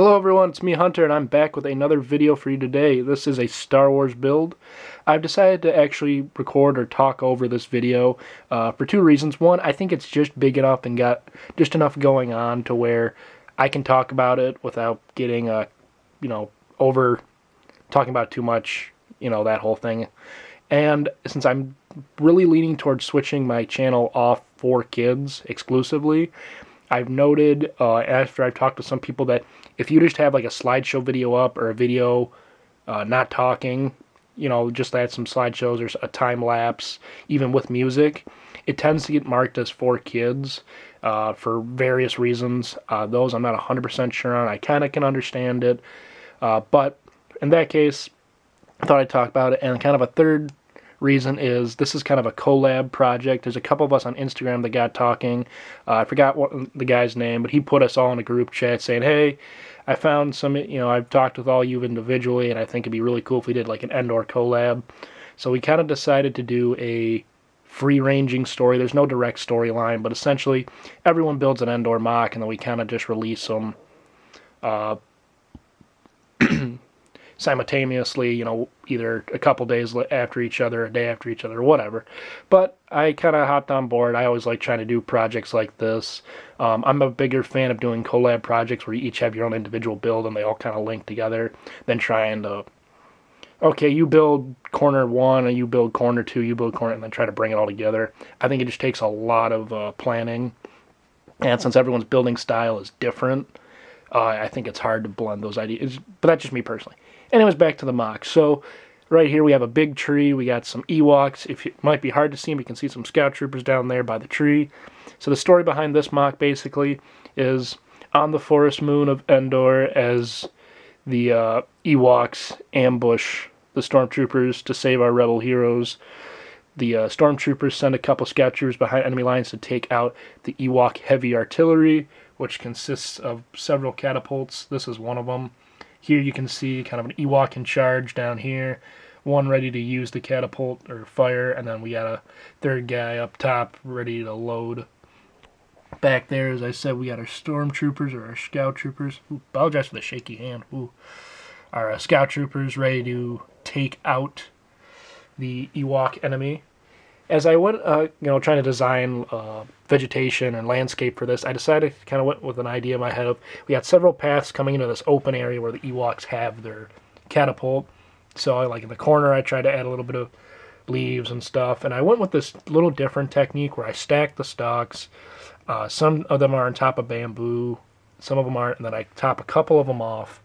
Hello everyone, it's me Hunter and I'm back with another video for you today. This is a Star Wars build. I've decided to actually record or talk over this video for two reasons. One, I think it's just big enough and got just enough going on to where I can talk about it without getting over talking about too much, that whole thing. And since I'm really leaning towards switching my channel off for kids exclusively, I've noted after I've talked to some people that if you just have like a slideshow video up or a video not talking, just add some slideshows or a time lapse, even with music, it tends to get marked as for kids for various reasons. Those I'm not 100% sure on. I kind of can understand it. But in that case, I thought I'd talk about it. And kind of a third reason is this is kind of a collab project. There's a couple of us on Instagram that got talking. I forgot what the guy's name, but he put us all in a group chat saying, hey, I found some, I've talked with all you individually, and I think it'd be really cool if we did like an Endor collab. So we kind of decided to do a free-ranging story. There's no direct storyline, but essentially everyone builds an Endor MOC, and then we kind of just release them simultaneously, either a couple days after each other, a day after each other, or whatever. But I kind of hopped on board. I always like trying to do projects like this. I'm a bigger fan of doing collab projects where you each have your own individual build and they all kind of link together than trying to, okay, you build corner one, and you build corner two, you build corner, and then try to bring it all together. I think it just takes a lot of planning. And since everyone's building style is different, I think it's hard to blend those ideas. But that's just me personally. Anyways, back to the MOC. So right here we have a big tree. We got some Ewoks. It might be hard to see them, you can see some scout troopers down there by the tree. So the story behind this MOC basically is on the forest moon of Endor as the Ewoks ambush the stormtroopers to save our rebel heroes. The stormtroopers send a couple scout troopers behind enemy lines to take out the Ewok heavy artillery, which consists of several catapults. This is one of them. Here you can see kind of an Ewok in charge down here, one ready to use the catapult or fire, and then we got a third guy up top ready to load. Back there, as I said, we got our stormtroopers or our scout troopers. Ooh, apologize for the shaky hand. Ooh. Our scout troopers ready to take out the Ewok enemy. As I went, trying to design vegetation and landscape for this, I decided to kind of went with an idea in my head of we had several paths coming into this open area where the Ewoks have their catapult. So, like in the corner, I tried to add a little bit of leaves and stuff, and I went with this little different technique where I stack the stalks. Some of them are on top of bamboo, some of them aren't, and then I top a couple of them off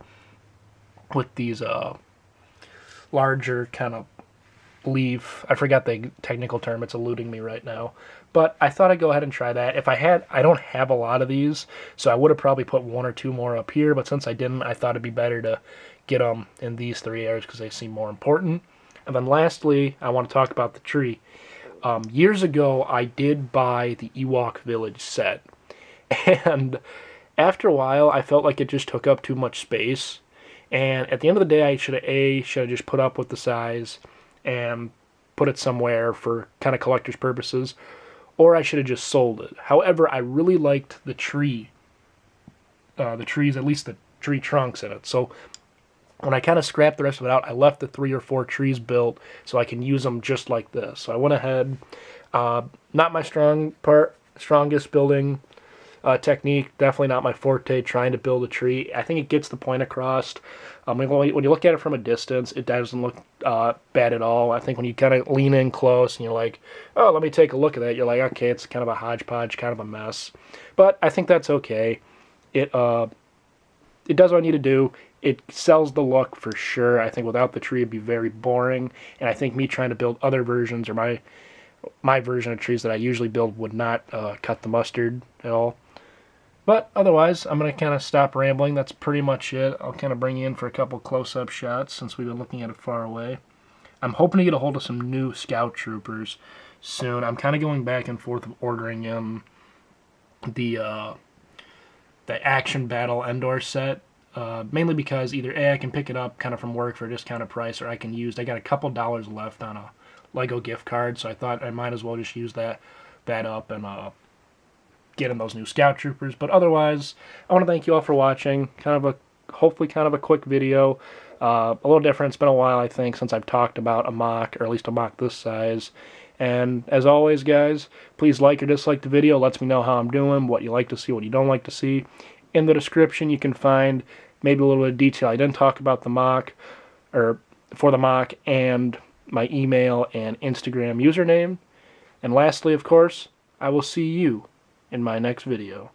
with these larger kind of leaf. I forgot the technical term, it's eluding me right now. But I thought I'd go ahead and try that. I don't have a lot of these, so I would have probably put one or two more up here, but since I didn't, I thought it'd be better to get them in these three areas because they seem more important. And then lastly, I want to talk about the tree. Years ago, I did buy the Ewok Village set, and after a while, I felt like it just took up too much space. And at the end of the day, I should have just put up with the size and put it somewhere for kind of collector's purposes, or I should have just sold it. However, I really liked the tree, the trees, at least the tree trunks in it. So when I kind of scrapped the rest of it out, I left the 3 or 4 trees built so I can use them just like this. So I went ahead, not my strongest building technique, definitely not my forte, trying to build a tree. I think it gets the point across. When you look at it from a distance, it doesn't look bad at all. I think when you kind of lean in close and you're like, oh, let me take a look at that, you're like, okay, it's kind of a hodgepodge, kind of a mess. But I think that's okay. It does what I need to do. It sells the look for sure. I think without the tree, it'd be very boring. And I think me trying to build other versions or my version of trees that I usually build would not cut the mustard at all. But otherwise, I'm going to kind of stop rambling. That's pretty much it. I'll kind of bring you in for a couple close-up shots since we've been looking at it far away. I'm hoping to get a hold of some new scout troopers soon. I'm kind of going back and forth of ordering in the Action Battle Endor set. Mainly because either A, I can pick it up kind of from work for a discounted price, or I got a couple dollars left on a Lego gift card, so I thought I might as well just use that up and getting those new scout troopers. But otherwise, I want to thank you all for watching. Kind of a hopefully kind of a quick video. A little different. It's been a while, I think, since I've talked about a MOC, or at least a MOC this size. And as always, guys, please like or dislike the video. It lets me know how I'm doing, what you like to see, what you don't like to see. In the description, you can find maybe a little bit of detail. I didn't talk about the MOC, or for the MOC, and my email and Instagram username. And lastly, of course, I will see you in my next video.